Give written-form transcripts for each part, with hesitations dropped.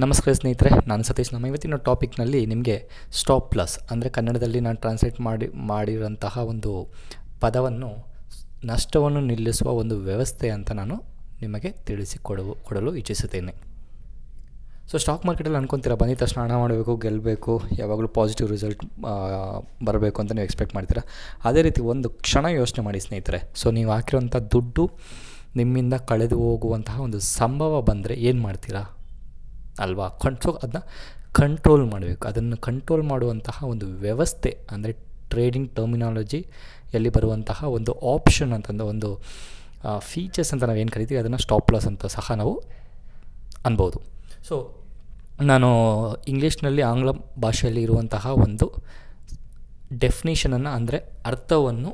ನಮಸ್ಕಾರ ಸ್ನೇಹಿತರೆ, ನಾನು ಸತೀಶ್. ನಮ್ಮ ಇವತ್ತಿನ ಟಾಪಿಕ್ನಲ್ಲಿ ನಿಮಗೆ ಸ್ಟಾಪ್ ಲಾಸ್ ಅಂದರೆ ಕನ್ನಡದಲ್ಲಿ ನಾನು ಟ್ರಾನ್ಸ್ಲೇಟ್ ಮಾಡಿರೋಂತಹ ಒಂದು ಪದವನ್ನು ನಷ್ಟವನ್ನು ನಿಲ್ಲಿಸುವ ಒಂದು ವ್ಯವಸ್ಥೆ ಅಂತ ನಾನು ನಿಮಗೆ ಕೊಡಲು ಇಚ್ಛಿಸುತ್ತೇನೆ. ಸೊ ಸ್ಟಾಕ್ ಮಾರ್ಕೆಟಲ್ಲಿ ಅನ್ಕೊತೀರಾ, ಬಂದಿದ ತಕ್ಷಣ ಹಣ ಮಾಡಬೇಕು, ಗೆಲ್ಲಬೇಕು, ಯಾವಾಗಲೂ ಪಾಸಿಟಿವ್ ರಿಸಲ್ಟ್ ಬರಬೇಕು ಅಂತ ನೀವು ಎಕ್ಸ್ಪೆಕ್ಟ್ ಮಾಡ್ತೀರಾ. ಅದೇ ರೀತಿ ಒಂದು ಕ್ಷಣ ಯೋಚನೆ ಮಾಡಿ ಸ್ನೇಹಿತರೆ. ಸೊ ನೀವು ಹಾಕಿರೋಂಥ ದುಡ್ಡು ನಿಮ್ಮಿಂದ ಕಳೆದು ಹೋಗುವಂತಹ ಒಂದು ಸಂಭವ ಬಂದರೆ ಏನು ಮಾಡ್ತೀರಾ ಅಲ್ವಾ? ಅದನ್ನ ಕಂಟ್ರೋಲ್ ಮಾಡಬೇಕು. ಅದನ್ನು ಕಂಟ್ರೋಲ್ ಮಾಡುವಂತಹ ಒಂದು ವ್ಯವಸ್ಥೆ ಅಂದರೆ ಟ್ರೇಡಿಂಗ್ ಟರ್ಮಿನಾಲಜಿಯಲ್ಲಿ ಬರುವಂತಹ ಒಂದು ಆಪ್ಷನ್ ಅಂತಂದು ಒಂದು ಫೀಚರ್ಸ್ ಅಂತ ನಾವು ಏನು ಕರಿತೀವಿ, ಅದನ್ನು ಸ್ಟಾಪ್ ಲಾಸ್ ಅಂತ ಸಹ ನಾವು ಅನ್ಬೋದು. ಸೊ ನಾನು ಇಂಗ್ಲೀಷ್ನಲ್ಲಿ ಆಂಗ್ಲ ಭಾಷೆಯಲ್ಲಿ ಇರುವಂತಹ ಒಂದು ಡೆಫಿನೇಷನನ್ನು ಅಂದರೆ ಅರ್ಥವನ್ನು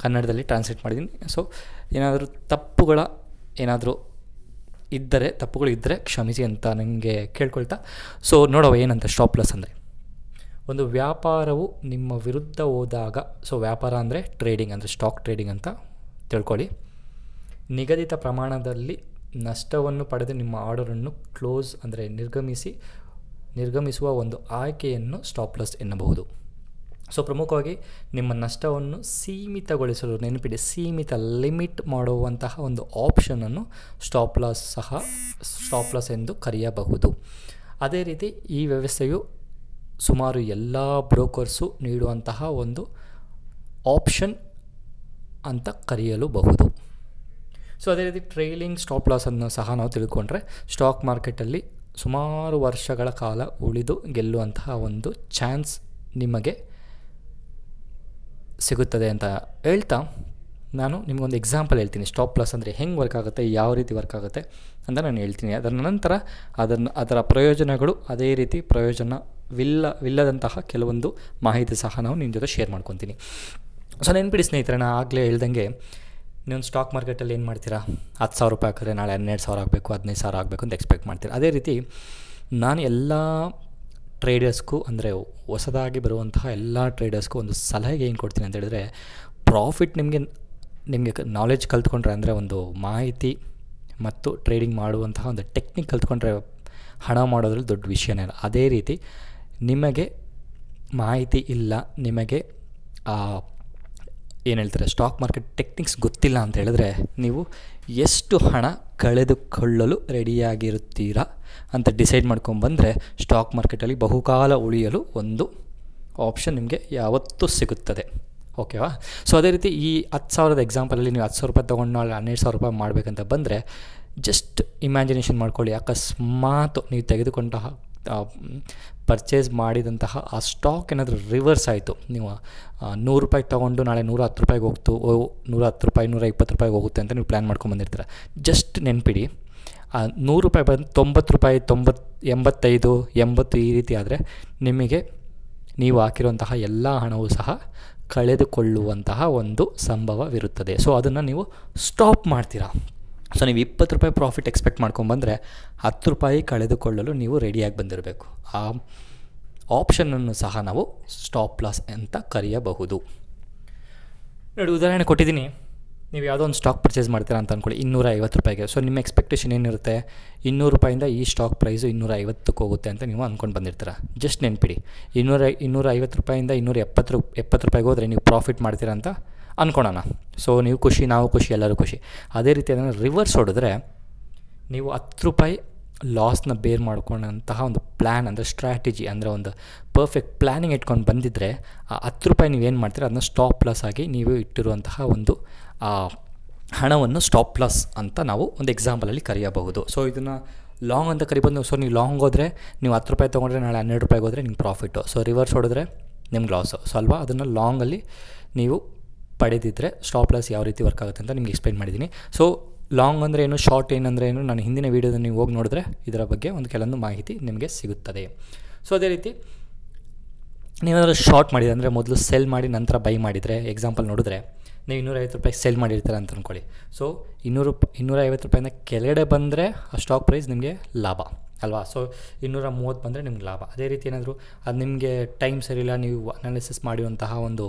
ಕನ್ನಡದಲ್ಲಿ ಟ್ರಾನ್ಸ್ಲೇಟ್ ಮಾಡಿದ್ದೀನಿ. ಸೊ ಏನಾದರೂ ತಪ್ಪುಗಳು ಇದ್ದರೆ ಕ್ಷಮಿಸಿ ಅಂತ ನನಗೆ ಕೇಳ್ಕೊಳ್ತಾ, ಸೊ ನೋಡುವ ಏನಂತ ಸ್ಟಾಪ್ ಲಾಸ್ ಅಂದರೆ. ಒಂದು ವ್ಯಾಪಾರವು ನಿಮ್ಮ ವಿರುದ್ಧ ಹೋದಾಗ, ಸೊ ವ್ಯಾಪಾರ ಅಂದರೆ ಟ್ರೇಡಿಂಗ್, ಅಂದರೆ ಸ್ಟಾಕ್ ಟ್ರೇಡಿಂಗ್ ಅಂತ ತಿಳ್ಕೊಳ್ಳಿ. ನಿಗದಿತ ಪ್ರಮಾಣದಲ್ಲಿ ನಷ್ಟವನ್ನು ಪಡೆದು ನಿಮ್ಮ ಆರ್ಡರನ್ನು ಕ್ಲೋಸ್ ಅಂದರೆ ನಿರ್ಗಮಿಸುವ ಒಂದು ಆಯ್ಕೆಯನ್ನು ಸ್ಟಾಪ್ ಲಾಸ್ ಎನ್ನಬಹುದು. ಸೊ ಪ್ರಮುಖವಾಗಿ ನಿಮ್ಮ ನಷ್ಟವನ್ನು ಸೀಮಿತಗೊಳಿಸಲು, ನೆನಪಿಡಿ, ಲಿಮಿಟ್ ಮಾಡುವಂತಹ ಒಂದು ಆಪ್ಷನನ್ನು ಸ್ಟಾಪ್ ಲಾಸ್ ಎಂದು ಕರೆಯಬಹುದು. ಅದೇ ರೀತಿ ಈ ವ್ಯವಸ್ಥೆಯು ಸುಮಾರು ಎಲ್ಲ ಬ್ರೋಕರ್ಸು ನೀಡುವಂತಹ ಒಂದು ಆಪ್ಷನ್ ಅಂತ ಕರೆಯಲೂಬಹುದು. ಸೊ ಅದೇ ರೀತಿ ಟ್ರೈಲಿಂಗ್ ಸ್ಟಾಪ್ ಲಾಸನ್ನು ಸಹ ನಾವು ತಿಳ್ಕೊಂಡ್ರೆ ಸ್ಟಾಕ್ ಮಾರ್ಕೆಟಲ್ಲಿ ಸುಮಾರು ವರ್ಷಗಳ ಕಾಲ ಉಳಿದು ಗೆಲ್ಲುವಂತಹ ಒಂದು ಚಾನ್ಸ್ ನಿಮಗೆ ಸಿಗುತ್ತದೆ ಅಂತ ಹೇಳ್ತಾ, ನಾನು ನಿಮಗೊಂದು ಎಕ್ಸಾಂಪಲ್ ಹೇಳ್ತೀನಿ. ಸ್ಟಾಪ್ ಲಾಸ್ ಅಂದರೆ ಹೆಂಗೆ ವರ್ಕ್ ಆಗುತ್ತೆ, ಯಾವ ರೀತಿ ವರ್ಕ್ ಆಗುತ್ತೆ ಅಂತ ನಾನು ಹೇಳ್ತೀನಿ. ಅದರ ನಂತರ ಅದರ ಪ್ರಯೋಜನಗಳು, ಅದೇ ರೀತಿ ಪ್ರಯೋಜನವಿಲ್ಲದಂತಹ ಕೆಲವೊಂದು ಮಾಹಿತಿ ಸಹ ನಾವು ನಿಮ್ಮ ಜೊತೆ ಶೇರ್ ಮಾಡ್ಕೊತೀನಿ. ಸೊ ನೆನ್ಪಿಡಿ ಸ್ನೇಹಿತರೆ, ನಾನು ಆಗಲೇ ಹೇಳ್ದಂಗೆ, ನೀವು ಸ್ಟಾಕ್ ಮಾರ್ಕೆಟಲ್ಲಿ ಏನು ಮಾಡ್ತೀರಾ, 10,000 ರೂಪಾಯಿ ಹಾಕಿದ್ರೆ ನಾಳೆ 12,000 ಆಗಬೇಕು, 15,000 ಆಗಬೇಕು ಅಂತ ಎಕ್ಸ್ಪೆಕ್ಟ್ ಮಾಡ್ತೀರಾ. ಅದೇ ರೀತಿ ನಾನು ಎಲ್ಲ ಟ್ರೇಡರ್ಸ್ಗೂ, ಅಂದರೆ ಹೊಸದಾಗಿ ಬರುವಂತಹ ಎಲ್ಲ ಟ್ರೇಡರ್ಸ್ಗೂ ಒಂದು ಸಲಹೆಗೆ ಏನು ಕೊಡ್ತೀನಿ ಅಂತ ಹೇಳಿದ್ರೆ, ಪ್ರಾಫಿಟ್ ನಿಮಗೆ ನಾಲೆಡ್ಜ್ ಕಲ್ತ್ಕೊಂಡ್ರೆ, ಅಂದರೆ ಒಂದು ಮಾಹಿತಿ ಮತ್ತು ಟ್ರೇಡಿಂಗ್ ಮಾಡುವಂತಹ ಒಂದು ಟೆಕ್ನಿಕ್ ಕಲ್ತ್ಕೊಂಡ್ರೆ ಹಣ ಮಾಡೋದ್ರಲ್ಲಿ ದೊಡ್ಡ ವಿಷಯನೇ ಇಲ್ಲ. ಅದೇ ರೀತಿ ನಿಮಗೆ ಮಾಹಿತಿ ಇಲ್ಲ, ನಿಮಗೆ ಏನು ಹೇಳ್ತಾರೆ ಸ್ಟಾಕ್ ಮಾರ್ಕೆಟ್ ಟೆಕ್ನಿಕ್ಸ್ ಗೊತ್ತಿಲ್ಲ ಅಂತ ಹೇಳಿದ್ರೆ, ನೀವು ಎಷ್ಟು ಹಣ ಕಳೆದುಕೊಳ್ಳಲು ರೆಡಿಯಾಗಿರುತ್ತೀರಾ ಅಂತ ಡಿಸೈಡ್ ಮಾಡ್ಕೊಂಡ್ಬಂದರೆ ಸ್ಟಾಕ್ ಮಾರ್ಕೆಟಲ್ಲಿ ಬಹುಕಾಲ ಉಳಿಯಲು ಒಂದು ಆಪ್ಷನ್ ನಿಮಗೆ ಯಾವತ್ತೂ ಸಿಗುತ್ತದೆ. ಓಕೆವಾ? ಸೊ ಅದೇ ರೀತಿ ಈ 10,000 ಎಕ್ಸಾಂಪಲಲ್ಲಿ ನೀವು 10,000 ರೂಪಾಯಿ ತೊಗೊಂಡು ನಾಳೆ 12,000 ರೂಪಾಯಿ ಮಾಡಬೇಕಂತ ಬಂದರೆ, ಜಸ್ಟ್ ಇಮ್ಯಾಜಿನೇಷನ್ ಮಾಡ್ಕೊಳ್ಳಿ. ಅಕಸ್ಮಾತ್ ನೀವು ತೆಗೆದುಕೊಂಡಂತಹ ಪರ್ಚೇಸ್ ಮಾಡಿದಂತಹ ಆ ಸ್ಟಾಕ್ ಏನಾದರೂ ರಿವರ್ಸ್ ಆಯಿತು, ನೀವು 100 ರೂಪಾಯಿ ತೊಗೊಂಡು ನಾಳೆ 110 ರೂಪಾಯಿಗೆ 110 ರೂಪಾಯಿ 120 ರೂಪಾಯಿಗೆ ಹೋಗುತ್ತೆ ಅಂತ ನೀವು ಪ್ಲ್ಯಾನ್ ಮಾಡ್ಕೊಂಬಂದಿರ್ತೀರ. ಜಸ್ಟ್ ನೆನಪಿಡಿ, 100 ರೂಪಾಯಿ ಬಂದು 90 ರೂಪಾಯಿ 85 80 ಈ ರೀತಿ ಆದರೆ ನಿಮಗೆ ನೀವು ಹಾಕಿರುವಂತಹ ಎಲ್ಲ ಹಣವೂ ಸಹ ಕಳೆದುಕೊಳ್ಳುವಂತಹ ಒಂದು ಸಂಭವವಿರುತ್ತದೆ. ಸೊ ಅದನ್ನು ನೀವು ಸ್ಟಾಪ್ ಮಾಡ್ತೀರಾ. ಸೊ ನೀವು 20 ರೂಪಾಯಿ ಪ್ರಾಫಿಟ್ ಎಕ್ಸ್ಪೆಕ್ಟ್ ಮಾಡ್ಕೊಂಬಂದರೆ 10 ರೂಪಾಯಿ ಕಳೆದುಕೊಳ್ಳಲು ನೀವು ರೆಡಿಯಾಗಿ ಬಂದಿರಬೇಕು. ಆ ಆಪ್ಷನನ್ನು ಸಹ ನಾವು ಸ್ಟಾಪ್ ಲಾಸ್ ಅಂತ ಕರೆಯಬಹುದು. ನೋಡಿ, ಉದಾಹರಣೆ ಕೊಟ್ಟಿದ್ದೀನಿ. ನೀವು ಯಾವುದೋ ಒಂದು ಸ್ಟಾಕ್ ಪರ್ಚೇಸ್ ಮಾಡ್ತೀರಾ ಅಂತ ಅಂದ್ಕೊಳ್ಳಿ, 250 ರೂಪಾಯಿಗೆ. ಸೊ ನಿಮ್ಮ ಎಕ್ಸ್ಪೆಕ್ಟೇಷನ್ ಏನಿರುತ್ತೆ, 200 ರೂಪಾಯಿಂದ ಈ ಸ್ಟಾಕ್ ಪ್ರೈಸು 250ಕ್ಕೆ ಹೋಗುತ್ತೆ ಅಂತ ನೀವು ಅಂದ್ಕೊಂಡು ಬಂದಿರ್ತೀರ. ಜಸ್ಟ್ ನೆನಪಿಡಿ, 250 ರೂಪಾಯಿಂದ 270 ರೂಪಾಯಿಗೆ ಹೋದರೆ ನೀವು ಪ್ರಾಫಿಟ್ ಮಾಡ್ತೀರಾ ಅಂತ ಅಂದ್ಕೊಳ್ಳೋಣ. ಸೊ ನೀವು ಖುಷಿ, ನಾವು ಖುಷಿ, ಎಲ್ಲರೂ ಖುಷಿ. ಅದೇ ರೀತಿ ಅದನ್ನು ರಿವರ್ಸ್ ಹೊಡೆದ್ರೆ ನೀವು 10 ರೂಪಾಯಿ ಲಾಸ್ನ ಬೇರ್ ಮಾಡ್ಕೊಂಡಂತಹ ಒಂದು ಪ್ಲ್ಯಾನ್, ಅಂದರೆ ಸ್ಟ್ರಾಟಜಿ, ಅಂದರೆ ಒಂದು ಪರ್ಫೆಕ್ಟ್ ಪ್ಲ್ಯಾನಿಂಗ್ ಇಟ್ಕೊಂಡು ಬಂದಿದ್ದರೆ ಆ 10 ರೂಪಾಯಿ ನೀವೇನು ಮಾಡ್ತೀರ, ಅದನ್ನ ಸ್ಟಾಪ್ ಲಾಸ್ ಆಗಿ ನೀವು ಇಟ್ಟಿರುವಂತಹ ಒಂದು ಹಣವನ್ನು ಸ್ಟಾಪ್ ಲಾಸ್ ಅಂತ ನಾವು ಒಂದು ಎಕ್ಸಾಂಪಲಲ್ಲಿ ಕರೆಯಬಹುದು. ಸೊ ಇದನ್ನು ಲಾಂಗ್ ಅಂತ ಕರಿಬೋದು. ಸೊ ನೀವು ಲಾಂಗ್ ಹೋದರೆ, ನೀವು 10 ರೂಪಾಯಿ ತೊಗೊಂಡ್ರೆ ನಾಳೆ 12 ರೂಪಾಯಿಗೆ ಹೋದರೆ ನಿಮ್ಗೆ ಪ್ರಾಫಿಟ್ಟು. ಸೊ ರಿವರ್ಸ್ ಹೊಡೆದ್ರೆ ನಿಮ್ಗೆ ಲಾಸು. ಸೊ ಅಲ್ವಾ, ಅದನ್ನು ಲಾಂಗಲ್ಲಿ ನೀವು ಪಡೆದಿದ್ದರೆ ಸ್ಟಾಪ್ ಲಾಸ್ ಯಾವ ರೀತಿ ವರ್ಕ್ ಆಗುತ್ತೆ ಅಂತ ನಿಮ್ಗೆ ಎಕ್ಸ್ಪ್ಲೈನ್ ಮಾಡಿದ್ದೀನಿ. ಸೊ ಲಾಂಗ್ ಅಂದರೆ ಏನು, ಶಾರ್ಟ್ ಏನಂದರೆ ಏನು, ನಾನು ಹಿಂದಿನ ವೀಡಿಯೋದಲ್ಲಿ ನೀವು ಹೋಗಿ ನೋಡಿದ್ರೆ ಇದರ ಬಗ್ಗೆ ಒಂದು ಕೆಲವೊಂದು ಮಾಹಿತಿ ನಿಮಗೆ ಸಿಗುತ್ತದೆ. ಸೊ ಅದೇ ರೀತಿ ನೀವೇನಾದರೂ ಶಾರ್ಟ್ ಮಾಡಿದರೆ, ಅಂದರೆ ಮೊದಲು ಸೆಲ್ ಮಾಡಿ ನಂತರ ಬೈ ಮಾಡಿದರೆ, ಎಕ್ಸಾಂಪಲ್ ನೋಡಿದ್ರೆ ನೀವು 250 ರೂಪಾಯಿ ಸೆಲ್ ಮಾಡಿರ್ತೀರ ಅಂತ ಅಂದ್ಕೊಳ್ಳಿ. ಸೊ 250 ರೂಪಾಯಿಂದ ಕೆಳಗಡೆ ಬಂದರೆ ಆ ಸ್ಟಾಕ್ ಪ್ರೈಸ್ ನಿಮಗೆ ಲಾಭ ಅಲ್ವಾ. ಸೊ 230 ಬಂದರೆ ನಿಮ್ಗೆ ಲಾಭ. ಅದೇ ರೀತಿ ಏನಾದರೂ ಅದು ನಿಮಗೆ ಟೈಮ್ ಸರಿಯಿಲ್ಲ, ನೀವು ಅನಾಲಿಸಿಸ್ ಮಾಡುವಂತಹ ಒಂದು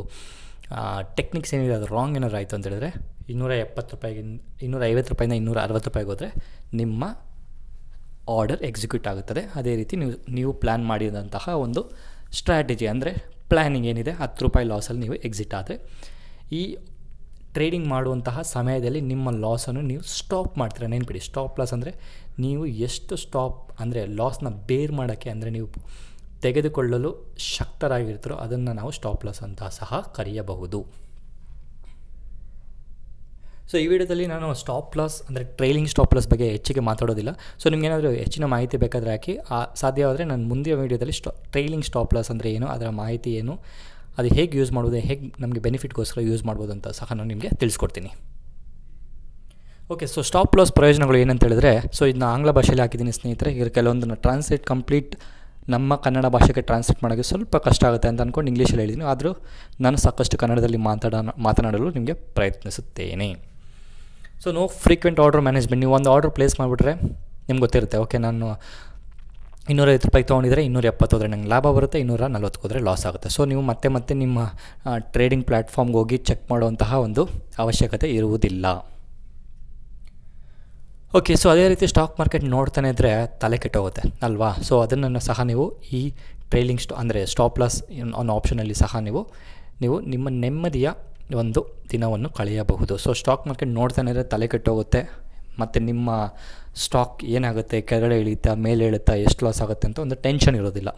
ಟೆಕ್ನಿಕ್ಸ್ ಏನಿದೆ ಅದು ರಾಂಗ್ ಏನಾದ್ರು ಆಯಿತು ಅಂತ ಹೇಳಿದ್ರೆ 270 ರೂಪಾಯಿಗಿಂತ 250 ರೂಪಾಯಿಂದ 260 ರೂಪಾಯಿಗೆ ಹೋದರೆ ನಿಮ್ಮ ಆರ್ಡರ್ ಎಕ್ಸಿಕ್ಯೂಟ್ ಆಗುತ್ತದೆ. ಅದೇ ರೀತಿ ನೀವು ಪ್ಲ್ಯಾನ್ ಮಾಡಿದಂತಹ ಒಂದು ಸ್ಟ್ರಾಟಜಿ ಅಂದರೆ ಪ್ಲ್ಯಾನಿಂಗ್ ಏನಿದೆ, 10 ರೂಪಾಯಿ ಲಾಸಲ್ಲಿ ನೀವು ಎಕ್ಸಿಟ್ ಆದರೆ ಈ ಟ್ರೇಡಿಂಗ್ ಮಾಡುವಂತಹ ಸಮಯದಲ್ಲಿ ನಿಮ್ಮ ಲಾಸನ್ನು ನೀವು ಸ್ಟಾಪ್ ಮಾಡ್ತೀರಾ. ನೆನ್ಪಿಡಿ, ಸ್ಟಾಪ್ ಲಾಸ್ ಅಂದರೆ ನೀವು ಎಷ್ಟು ಸ್ಟಾಪ್ ಅಂದರೆ ಲಾಸ್ನ ಬೇರ್ ಮಾಡೋಕ್ಕೆ ಅಂದರೆ ನೀವು ತೆಗೆದುಕೊಳ್ಳಲು ಶಕ್ತರಾಗಿರ್ತಾರೋ ಅದನ್ನು ನಾವು ಸ್ಟಾಪ್ ಲಾಸ್ ಅಂತ ಸಹ ಕರೆಯಬಹುದು. ಸೊ ಈ ವಿಡಿಯೋದಲ್ಲಿ ನಾನು ಸ್ಟಾಪ್ ಲಾಸ್ ಅಂದರೆ ಟ್ರೈಲಿಂಗ್ ಸ್ಟಾಪ್ ಲಾಸ್ ಬಗ್ಗೆ ಹೆಚ್ಚಿಗೆ ಮಾತಾಡೋದಿಲ್ಲ. ಸೊ ನಿಮಗೇನಾದರೂ ಹೆಚ್ಚಿನ ಮಾಹಿತಿ ಬೇಕಾದರೆ ಹಾಕಿ, ಸಾಧ್ಯವಾದರೆ ನಾನು ಮುಂದಿನ ವೀಡಿಯೋದಲ್ಲಿ ಟ್ರೈಲಿಂಗ್ ಸ್ಟಾಪ್ ಲಾಸ್ ಅಂದರೆ ಏನು, ಅದರ ಮಾಹಿತಿ ಏನು, ಅದು ಹೇಗೆ ಯೂಸ್ ಮಾಡ್ಬೋದು, ಹೇಗೆ ನಮಗೆ ಬೆನಿಫಿಟ್ಗೋಸ್ಕರ ಯೂಸ್ ಮಾಡ್ಬೋದು ಅಂತ ಸಹ ನಾನು ನಿಮಗೆ ತಿಳಿಸ್ಕೊಡ್ತೀನಿ. ಓಕೆ, ಸೊ ಸ್ಟಾಪ್ ಲಾಸ್ ಪ್ರಯೋಜನಗಳು ಏನಂತ ಹೇಳಿದ್ರೆ, ಸೊ ಇದನ್ನ ಆಂಗ್ಲ ಭಾಷೆಯಲ್ಲಿ ಹಾಕಿದ್ದೀನಿ ಸ್ನೇಹಿತರೆ. ಈಗ ಕೆಲವೊಂದನ್ನು ಟ್ರಾನ್ಸ್ಲೇಟ್ ಕಂಪ್ಲೀಟ್ ನಮ್ಮ ಕನ್ನಡ ಭಾಷೆಗೆ ಟ್ರಾನ್ಸ್ಲೇಟ್ ಮಾಡೋಕ್ಕೆ ಸ್ವಲ್ಪ ಕಷ್ಟ ಆಗುತ್ತೆ ಅಂತ ಅಂದ್ಕೊಂಡು ಇಂಗ್ಲೀಷಲ್ಲಿ ಹೇಳಿದ್ದೀನಿ. ಆದರೂ ನಾನು ಸಾಕಷ್ಟು ಕನ್ನಡದಲ್ಲಿ ಮಾತನಾಡಲು ನಿಮಗೆ ಪ್ರಯತ್ನಿಸುತ್ತೇನೆ. So no frequent order management. ನೀವು ಒಂದು ಆರ್ಡರ್ ಪ್ಲೇಸ್ ಮಾಡಿಬಿಟ್ರೆ ನಿಮ್ಗೆ ಗೊತ್ತಿರುತ್ತೆ, ಓಕೆ ನಾನು 250 ರೂಪಾಯಿ ತೊಗೊಂಡಿದ್ರೆ 270 ಹೋದರೆ ನಂಗೆ ಲಾಭ ಬರುತ್ತೆ, 240 ಹೋದರೆ ಲಾಸ್ ಆಗುತ್ತೆ. ಸೊ ನೀವು ಮತ್ತೆ ನಿಮ್ಮ ಟ್ರೇಡಿಂಗ್ ಪ್ಲ್ಯಾಟ್ಫಾರ್ಮ್ಗೆ ಹೋಗಿ ಚೆಕ್ ಮಾಡುವಂತಹ ಒಂದು ಅವಶ್ಯಕತೆ ಇರುವುದಿಲ್ಲ. ಓಕೆ, ಸೊ ಅದೇ ರೀತಿ ಸ್ಟಾಕ್ ಮಾರ್ಕೆಟ್ ನೋಡ್ತಾನೆ ಇದ್ದರೆ ತಲೆ ಕೆಟ್ಟೋಗುತ್ತೆ ಅಲ್ವಾ. ಸೊ ಅದನ್ನು ಸಹ ನೀವು ಈ ಟ್ರೈಲಿಂಗ್ ಅಂದರೆ ಸ್ಟಾಪ್ ಲಾಸ್ ಅನ್ನೋ ಆಪ್ಷನಲ್ಲಿ ಸಹ ನೀವು ನಿಮ್ಮ ನೆಮ್ಮದಿಯ ಒಂದು ದಿನವನ್ನು ಕಳೆಯಬಹುದು. ಸೊ ಸ್ಟಾಕ್ ಮಾರ್ಕೆಟ್ ನೋಡ್ತಾನೆ ಇದ್ದರೆ ತಲೆ ಕೆಟ್ಟೋಗುತ್ತೆ, ಮತ್ತು ನಿಮ್ಮ ಸ್ಟಾಕ್ ಏನಾಗುತ್ತೆ, ಕೆಳಗಡೆ ಇಳಿಯುತ್ತಾ ಮೇಲೆ ಇಳುತ್ತಾ, ಎಷ್ಟು ಲಾಸ್ ಆಗುತ್ತೆ ಅಂತ ಒಂದು ಟೆನ್ಷನ್ ಇರೋದಿಲ್ಲ.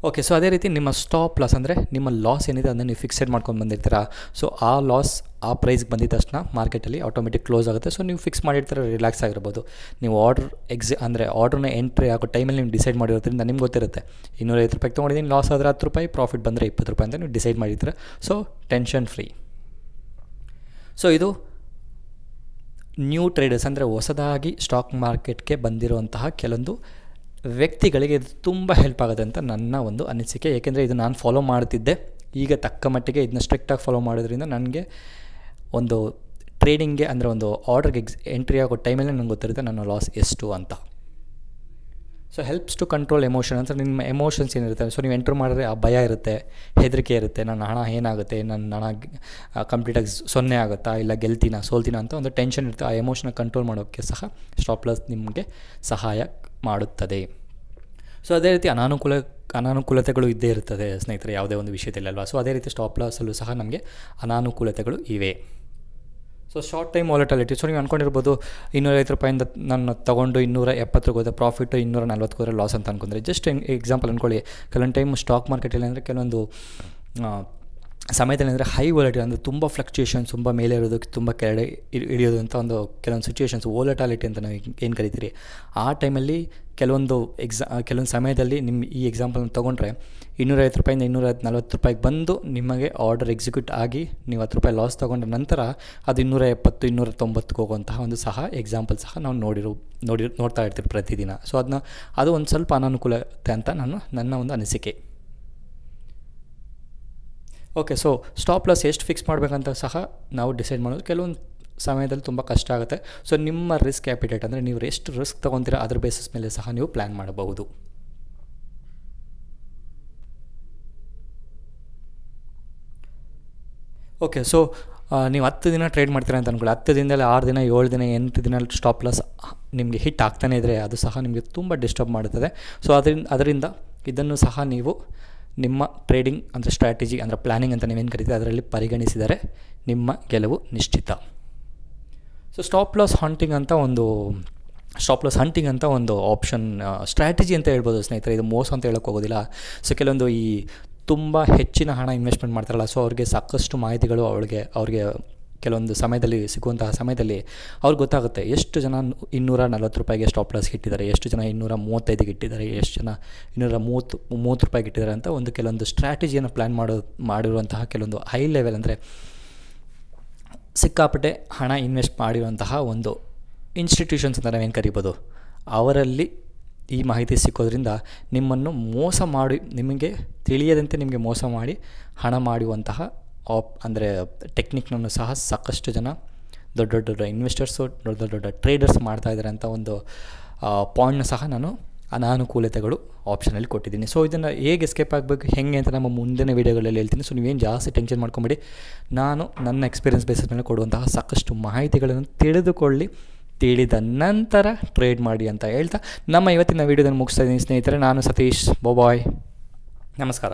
ಓಕೆ, ಸೊ ಅದೇ ರೀತಿ ನಿಮ್ಮ ಸ್ಟಾಪ್ ಲಾಸ್ ಅಂದರೆ ನಿಮ್ಮ ಲಾಸ್ ಏನಿದೆ ಅದನ್ನು ನೀವು ಫಿಕ್ಸೆಡ್ ಮಾಡ್ಕೊಂಡು ಬಂದಿರ್ತೀರ. ಸೊ ಆ ಲಾಸ್ ಆ ಪ್ರೈಸ್ಗೆ ಬಂದಿದ್ದ ತಕ್ಷಣ ಮಾರ್ಕೆಟಲ್ಲಿ ಆಟೋಮೆಟಿಕ್ ಕ್ಲೋಸ್ ಆಗುತ್ತೆ. ಸೊ ನೀವು ಫಿಕ್ಸ್ ಮಾಡಿರ್ತೀರ, ರಿಲ್ಯಾಕ್ಸ್ ಆಗಿರ್ಬೋದು. ನೀವು ಆರ್ಡ್ರನ್ನ ಎಂಟ್ರಿ ಆಗೋ ಟೈಮಲ್ಲಿ ನೀವು ಡಿಸೈಡ್ ಮಾಡಿರೋದ್ರಿಂದ ನಿಮ್ಗೆ ಗೊತ್ತಿರುತ್ತೆ 250 ರೂಪಾಯಿಗೆ ತೊಗೊಂಡಿದ್ದೀನಿ, ಲಾಸ್ ಆದರೆ 10 ರೂಪಾಯಿ, ಪ್ರಾಫಿಟ್ ಬಂದರೆ 20 ರೂಪಾಯಿ ಅಂತ ನೀವು ಡಿಸೈಡ್ ಮಾಡಿರ್ತೀರ. So tension free. ಸೊ ಇದು ನ್ಯೂ ಟ್ರೇಡರ್ಸ್ ಅಂದರೆ ಹೊಸದಾಗಿ ಸ್ಟಾಕ್ ಮಾರ್ಕೆಟ್ಗೆ ಬಂದಿರುವಂತಹ ಕೆಲವೊಂದು ವ್ಯಕ್ತಿಗಳಿಗೆ ಇದು ತುಂಬ ಹೆಲ್ಪ್ ಆಗುತ್ತೆ ಅಂತ ನನ್ನ ಒಂದು ಅನಿಸಿಕೆ. ಏಕೆಂದರೆ ಇದು ನಾನು ಫಾಲೋ ಮಾಡ್ತಿದ್ದೆ, ಈಗ ತಕ್ಕ ಮಟ್ಟಿಗೆ ಇದನ್ನ ಸ್ಟ್ರಿಕ್ಟಾಗಿ ಫಾಲೋ ಮಾಡೋದ್ರಿಂದ ನನಗೆ ಒಂದು ಟ್ರೇಡಿಂಗ್ಗೆ ಅಂದರೆ ಒಂದು ಆರ್ಡರ್ಗೆ ಎಂಟ್ರಿ ಆಗೋ ಟೈಮಲ್ಲಿ ನನಗೆ ಗೊತ್ತಿರುತ್ತೆ ನನ್ನ ಲಾಸ್ ಎಷ್ಟು ಅಂತ. So helps to control emotion ಅಂತ ನಿಮ್ಮ ಎಮೋಷನ್ಸ್ ಏನಿರುತ್ತೆ. ಸೊ ನೀವು ಎಂಟ್ರ್ ಮಾಡಿದ್ರೆ ಆ ಭಯ ಇರುತ್ತೆ, ಹೆದರಿಕೆ ಇರುತ್ತೆ, ನನ್ನ ಹಣ ಏನಾಗುತ್ತೆ, ನನ್ನ ಹಣ ಕಂಪ್ಲೀಟಾಗಿ 0 ಆಗುತ್ತಾ, ಇಲ್ಲ ಗೆಲ್ತೀನಾ ಸೋಲ್ತೀನಾ ಅಂತ ಒಂದು ಟೆನ್ಷನ್ ಇರುತ್ತೆ. ಆ ಎಮೋಷನ್ನ ಕಂಟ್ರೋಲ್ ಮಾಡೋಕ್ಕೆ ಸಹ ಸ್ಟಾಪ್ ಲಾಸ್ ನಿಮಗೆ ಸಹಾಯ ಮಾಡುತ್ತದೆ. ಸೊ ಅದೇ ರೀತಿ ಅನಾನುಕೂಲತೆಗಳು ಇದ್ದೇ ಇರ್ತದೆ ಸ್ನೇಹಿತರೆ, ಯಾವುದೇ ಒಂದು ವಿಷಯದಲ್ಲಿ ಅಲ್ವಾ. ಸೊ ಅದೇ ರೀತಿ ಸ್ಟಾಪ್ ಲಾಸಲ್ಲೂ ಸಹ ನಮಗೆ ಅನಾನುಕೂಲತೆಗಳು ಇವೆ. So short time volatility. So ನೀವು ಅಂದ್ಕೊಂಡಿರ್ಬೋದು 250 ರೂಪಾಯಿಂದ ನಾನು ತೊಗೊಂಡು 270 ಹೋದರೆ ಪ್ರಾಫಿಟ್ಟು, 240 ಹೋದರೆ ಲಾಸ್ ಅಂತ ಅಂದ್ಕೊಂಡ್ರೆ. ಜಸ್ಟ್ ಎಕ್ಸಾಂಪಲ್ ಅಂದ್ಕೊಳ್ಳಿ, ಕೆಲವೊಂದು ಟೈಮ್ ಸ್ಟಾಕ್ ಮಾರ್ಕೆಟಲ್ಲಿ ಅಂದರೆ ಕೆಲವೊಂದು ಸಮಯದಲ್ಲಿ ಅಂದರೆ ಹೈ ವಾಲಟಿಲಿಟಿ ಅಂದರೆ ತುಂಬ ಫ್ಲಕ್ಚುಯೇಷನ್ಸ್, ತುಂಬ ಮೇಲೆ ಇರೋದು, ತುಂಬ ಕೆಳಗಡೆ ಇಳಿಯೋದು ಅಂತ ಒಂದು ಕೆಲವೊಂದು ಸಿಚುವೇಷನ್ಸ್, ವಾಲಟಾಲಿಟಿ ಅಂತ ನಾವು ಏನು ಕರಿತೀರಿ. ಆ ಟೈಮಲ್ಲಿ ಕೆಲವೊಂದು ಸಮಯದಲ್ಲಿ ಈ ಎಕ್ಸಾಂಪಲ್ನ ತೊಗೊಂಡ್ರೆ 250 ರೂಪಾಯಿಂದ 240 ರೂಪಾಯಿಗೆ ಬಂದು ನಿಮಗೆ ಆರ್ಡರ್ ಎಕ್ಸಿಕ್ಯೂಟ್ ಆಗಿ ನೀವು 10 ರೂಪಾಯಿ ಲಾಸ್ ತೊಗೊಂಡ ನಂತರ ಅದು 270, 290ಗೆ ಹೋಗುವಂತಹ ಒಂದು ಸಹ ಎಕ್ಸಾಂಪಲ್ ಸಹ ನಾವು ನೋಡ್ತಾ ಇರ್ತೀವಿ ಪ್ರತಿದಿನ. ಸೊ ಅದು ಒಂದು ಸ್ವಲ್ಪ ಅನಾನುಕೂಲತೆ ಅಂತ ನನ್ನ ಒಂದು ಅನಿಸಿಕೆ. ಓಕೆ, ಸೊ ಸ್ಟಾಪ್ ಲಾಸ್ ಎಷ್ಟು ಫಿಕ್ಸ್ ಮಾಡಬೇಕಂತ ಸಹ ನಾವು ಡಿಸೈಡ್ ಮಾಡೋದು ಕೆಲವೊಂದು ಸಮಯದಲ್ಲಿ ತುಂಬ ಕಷ್ಟ ಆಗುತ್ತೆ. ಸೊ ನಿಮ್ಮ ರಿಸ್ಕ್ ಆ್ಯಪಿಟೇಟ್ ಅಂದರೆ ನೀವು ಎಷ್ಟು ರಿಸ್ಕ್ ತೊಗೊತೀರಾ ಅದ್ರ ಬೇಸಿಸ್ ಮೇಲೆ ಸಹ ನೀವು ಪ್ಲ್ಯಾನ್ ಮಾಡಬಹುದು. ಓಕೆ, ಸೊ ನೀವು 10 ದಿನ ಟ್ರೇಡ್ ಮಾಡ್ತೀರಾ ಅಂತ ಅಂದ್ಕೊಳ್ಳಿ. 10 ದಿನದಲ್ಲಿ 6 ದಿನ, 7 ದಿನ, 8 ದಿನ ಸ್ಟಾಪ್ ಲಾಸ್ ನಿಮಗೆ ಹಿಟ್ ಆಗ್ತಾನೇ ಇದ್ದರೆ ಅದು ಸಹ ನಿಮಗೆ ತುಂಬ ಡಿಸ್ಟರ್ಬ್ ಮಾಡುತ್ತದೆ. ಸೊ ಅದರಿಂದ ಇದನ್ನು ಸಹ ನೀವು ನಿಮ್ಮ ಟ್ರೇಡಿಂಗ್ ಅಂದರೆ ಸ್ಟ್ರಾಟಜಿ ಅಂದರೆ ಪ್ಲ್ಯಾನಿಂಗ್ ಅಂತ ನೀವೇನು ಕರಿತೀರಿ ಅದರಲ್ಲಿ ಪರಿಗಣಿಸಿದರೆ ನಿಮ್ಮ ಗೆಲುವು ನಿಶ್ಚಿತ. ಸೊ ಸ್ಟಾಪ್ ಲಾಸ್ ಹಂಟಿಂಗ್ ಅಂತ ಒಂದು ಆಪ್ಷನ್ ಸ್ಟ್ರಾಟಜಿ ಅಂತ ಹೇಳ್ಬೋದು ಸ್ನೇಹಿತರೆ. ಇದು ಮೋಸ ಅಂತ ಹೇಳೋಕ್ಕೆ ಹೋಗೋದಿಲ್ಲ. ಸೊ ಕೆಲವೊಂದು ಈ ತುಂಬ ಹೆಚ್ಚಿನ ಹಣ ಇನ್ವೆಸ್ಟ್ಮೆಂಟ್ ಮಾಡ್ತಾರಲ್ಲ, ಸೊ ಅವ್ರಿಗೆ ಸಾಕಷ್ಟು ಮಾಹಿತಿಗಳು ಅವ್ರಿಗೆ ಕೆಲವೊಂದು ಸಮಯದಲ್ಲಿ ಸಿಗುವಂತಹ ಸಮಯದಲ್ಲಿ ಅವ್ರಿಗೆ ಗೊತ್ತಾಗುತ್ತೆ ಎಷ್ಟು ಜನ 240 ರೂಪಾಯಿಗೆ ಸ್ಟಾಪ್ ಲಾಸ್ ಇಟ್ಟಿದ್ದಾರೆ, ಎಷ್ಟು ಜನ 235ಗೆ ಇಟ್ಟಿದ್ದಾರೆ, ಎಷ್ಟು ಜನ 230 ರೂಪಾಯಿಗೆ ಇಟ್ಟಿದ್ದಾರೆ ಅಂತ ಒಂದು ಕೆಲವೊಂದು ಸ್ಟ್ರಾಟಜಿಯನ್ನು ಪ್ಲ್ಯಾನ್ ಮಾಡಿರುವಂತಹ ಕೆಲವೊಂದು ಹೈ ಲೆವೆಲ್ ಅಂದರೆ ಸಿಕ್ಕಾಪಟ್ಟೆ ಹಣ ಇನ್ವೆಸ್ಟ್ ಮಾಡಿರುವಂತಹ ಒಂದು ಇನ್ಸ್ಟಿಟ್ಯೂಷನ್ಸ್ ಅಂತ ನಾವೇನು ಕರಿಬೋದು, ಅವರಲ್ಲಿ ಈ ಮಾಹಿತಿ ಸಿಕ್ಕೋದ್ರಿಂದ ನಿಮ್ಮನ್ನು ಮೋಸ ಮಾಡಿ, ನಿಮಗೆ ತಿಳಿಯದಂತೆ ನಿಮಗೆ ಮೋಸ ಮಾಡಿ ಹಣ ಮಾಡುವಂತಹ ಅಂದರೆ ಟೆಕ್ನಿಕ್ನನ್ನು ಸಹ ಸಾಕಷ್ಟು ಜನ ದೊಡ್ಡ ಇನ್ವೆಸ್ಟರ್ಸು, ದೊಡ್ಡ ಟ್ರೇಡರ್ಸ್ ಮಾಡ್ತಾಯಿದ್ದಾರೆ ಅಂತ ಒಂದು ಪಾಯಿಂಟ್ನ ಸಹ ನಾನು ಅನಾನುಕೂಲತೆಗಳು ಆಪ್ಷನಲ್ಲಿ ಕೊಟ್ಟಿದ್ದೀನಿ. ಸೊ ಇದನ್ನು ಹೇಗೆ ಎಸ್ಕೇಪ್ ಆಗಬೇಕು ಹೆಂಗೆ ಅಂತ ನಮ್ಮ ಮುಂದಿನ ವೀಡಿಯೋಗಳಲ್ಲಿ ಹೇಳ್ತೀನಿ. ಸೊ ನೀವೇನು ಜಾಸ್ತಿ ಟೆನ್ಷನ್ ಮಾಡ್ಕೊಂಬೇಡಿ. ನಾನು ನನ್ನ ಎಕ್ಸ್ಪೀರಿಯನ್ಸ್ ಬೇಸಿಸ್ ಮೇಲೆ ಕೊಡುವಂತಹ ಸಾಕಷ್ಟು ಮಾಹಿತಿಗಳನ್ನು ತಿಳಿದುಕೊಳ್ಳಿ, ತಿಳಿದ ನಂತರ ಟ್ರೇಡ್ ಮಾಡಿ ಅಂತ ಹೇಳ್ತಾ ನಮ್ಮ ಇವತ್ತಿನ ವೀಡಿಯೋದನ್ನು ಮುಗಿಸ್ತಾ ಇದ್ದೀನಿ ಸ್ನೇಹಿತರೆ. ನಾನು ಸತೀಶ್. ಬಾಯ್, ನಮಸ್ಕಾರ.